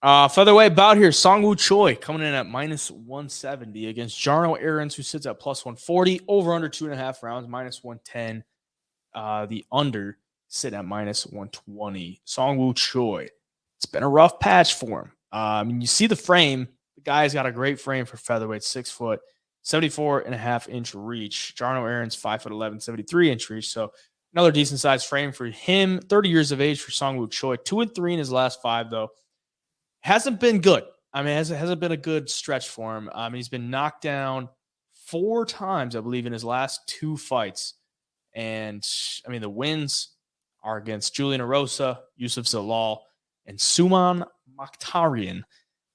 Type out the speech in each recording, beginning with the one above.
Featherweight bout here. Seungwoo Choi coming in at -170 against Jarno Errens, who sits at +140. Over under 2.5 rounds, -110. The under sit at -120. Seungwoo Choi. It's been a rough patch for him. You see the frame. The guy's got a great frame for featherweight, 6 foot, 74.5-inch reach. Jarno Errens, 5'11", 73-inch reach. So another decent sized frame for him. 30 years of age for Seungwoo Choi. 2-3 in his last 5, though. Hasn't been good. I mean, hasn't been a good stretch for him. He's been knocked down 4 times, I believe, in his last 2 fights. And, I mean, the wins are against Julian Erosa, Yusuf Zalal, and Suman Mokhtarian.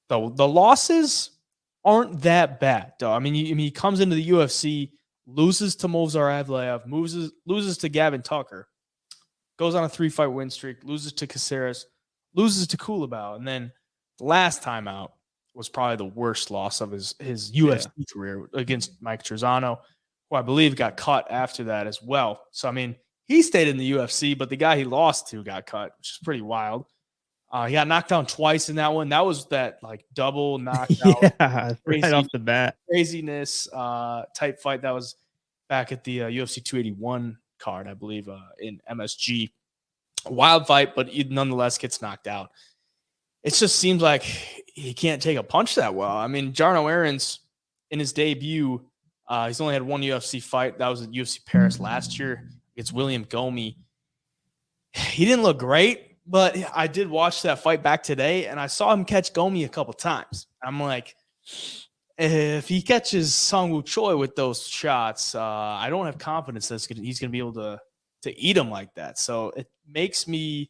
The losses aren't that bad, though. I mean, he comes into the UFC, loses to Movsar Evloev, loses to Gavin Tucker, goes on a 3-fight win streak, loses to Caceres, loses to Kulabau, and then the last time out was probably the worst loss of his UFC career against Mike Trezano, who I believe got cut after that as well. So, I mean, he stayed in the UFC, but the guy he lost to got cut, which is pretty wild. He got knocked down twice in that one. That was that like double knockout, right off the bat, craziness type fight. That was back at the UFC 281 card, I believe, in MSG. A wild fight, but he nonetheless gets knocked out. It just seems like he can't take a punch that well. I mean, Jarno Errens, in his debut, he's only had 1 UFC fight. That was at UFC Paris last year against William Gomi. He didn't look great, but I did watch that fight back today, and I saw him catch Gomi a couple times. I'm like, if he catches Seungwoo Choi with those shots, I don't have confidence that he's going to be able to eat him like that. So it makes me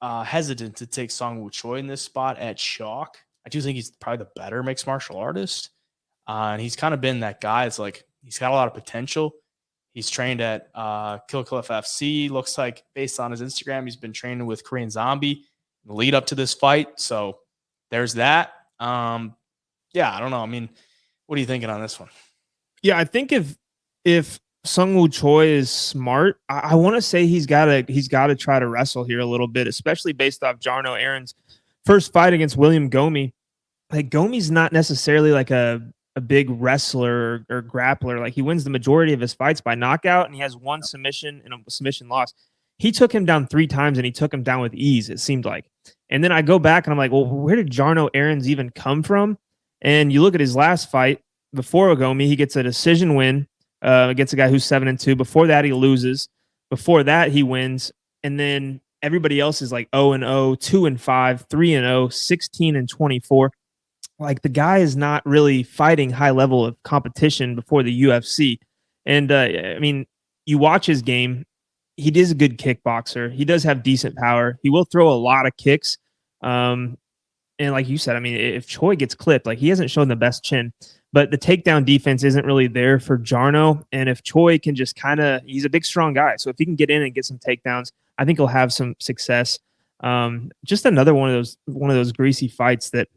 hesitant to take Seungwoo Choi in this spot at chalk. I do think he's probably the better mixed martial artist. And he's kind of been that guy. It's like he's got a lot of potential. He's trained at Kill Cliff FC. Looks like based on his Instagram, he's been training with Korean Zombie in the lead up to this fight. So there's that. Yeah, I don't know. I mean, what are you thinking on this one? Yeah, I think if Seungwoo Choi is smart, I want to say he's got to try to wrestle here a little bit, especially based off Jarno Errens' first fight against William Gomi. Like Gomi's not necessarily like a big wrestler or grappler. Like he wins the majority of his fights by knockout, and he has 1 submission and a submission loss. He took him down 3 times, and he took him down with ease, it seemed like. And then I go back and I'm like, well, where did Jarno Errens even come from? And you look at his last fight before Gomi, he gets a decision win against a guy who's 7-2. Before that, he loses. Before that, he wins. And then everybody else is like 0-0, 2-5, 3-0, 16-24. Like the guy is not really fighting high level of competition before the UFC. And I mean, you watch his game. He is a good kickboxer. He does have decent power. He will throw a lot of kicks. And like you said, I mean, if Choi gets clipped, like he hasn't shown the best chin, but the takedown defense isn't really there for Jarno. And if Choi can just he's a big, strong guy. So if he can get in and get some takedowns, I think he'll have some success. Just another one of those greasy fights that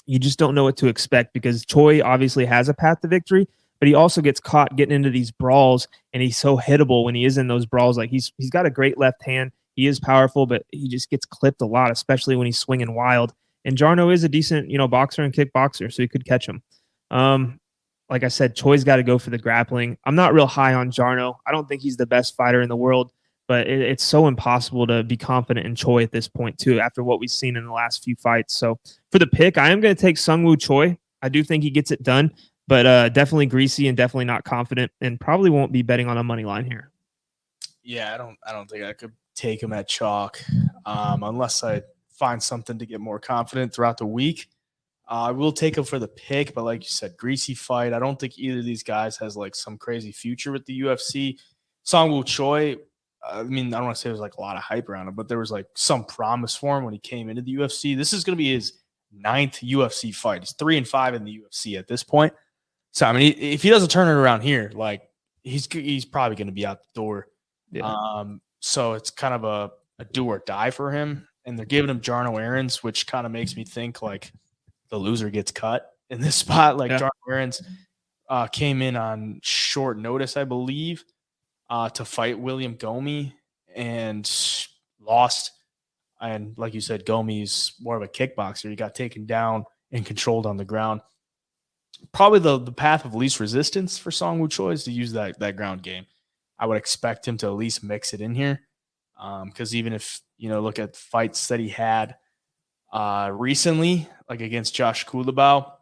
you just don't know what to expect, because Choi obviously has a path to victory, but he also gets caught getting into these brawls, and he's so hittable when he is in those brawls. Like he's got a great left hand. He is powerful, but he just gets clipped a lot, especially when he's swinging wild. And Jarno is a decent, boxer and kickboxer, so he could catch him. Like I said, Choi's got to go for the grappling. I'm not real high on Jarno. I don't think he's the best fighter in the world, but it's so impossible to be confident in Choi at this point, too, after what we've seen in the last few fights. So for the pick, I am going to take Seungwoo Choi. I do think he gets it done, but definitely greasy and definitely not confident, and probably won't be betting on a money line here. Yeah, I don't think I could take him at chalk unless I find something to get more confident throughout the week. I will take him for the pick, but like you said, greasy fight. I don't think either of these guys has like some crazy future with the UFC. Seungwoo Choi, I mean, I don't want to say there's like a lot of hype around him, but there was like some promise for him when he came into the UFC. This is going to be his 9th UFC fight. He's 3-5 in the UFC at this point. So, I mean, if he doesn't turn it around here, like he's probably going to be out the door. Yeah. So it's kind of a do or die for him. And they're giving him Jarno Errens, which kind of makes me think like the loser gets cut in this spot. Like Jarno Errens came in on short notice, I believe, to fight William Gomi and lost. And like you said, Gomi's more of a kickboxer. He got taken down and controlled on the ground. Probably the path of least resistance for Seungwoo Choi is to use that ground game. I would expect him to at least mix it in here. Because even if, look at fights that he had recently, like against Josh Kulabau,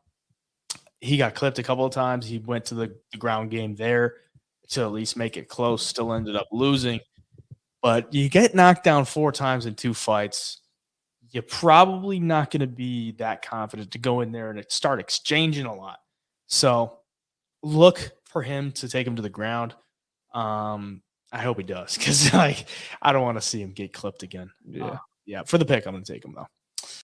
he got clipped a couple of times. He went to the ground game there to at least make it close, still ended up losing. But you get knocked down 4 times in 2 fights, you're probably not going to be that confident to go in there and start exchanging a lot. So look for him to take him to the ground. I hope he does, because I don't want to see him get clipped again. Yeah. Yeah, for the pick, I'm going to take him though.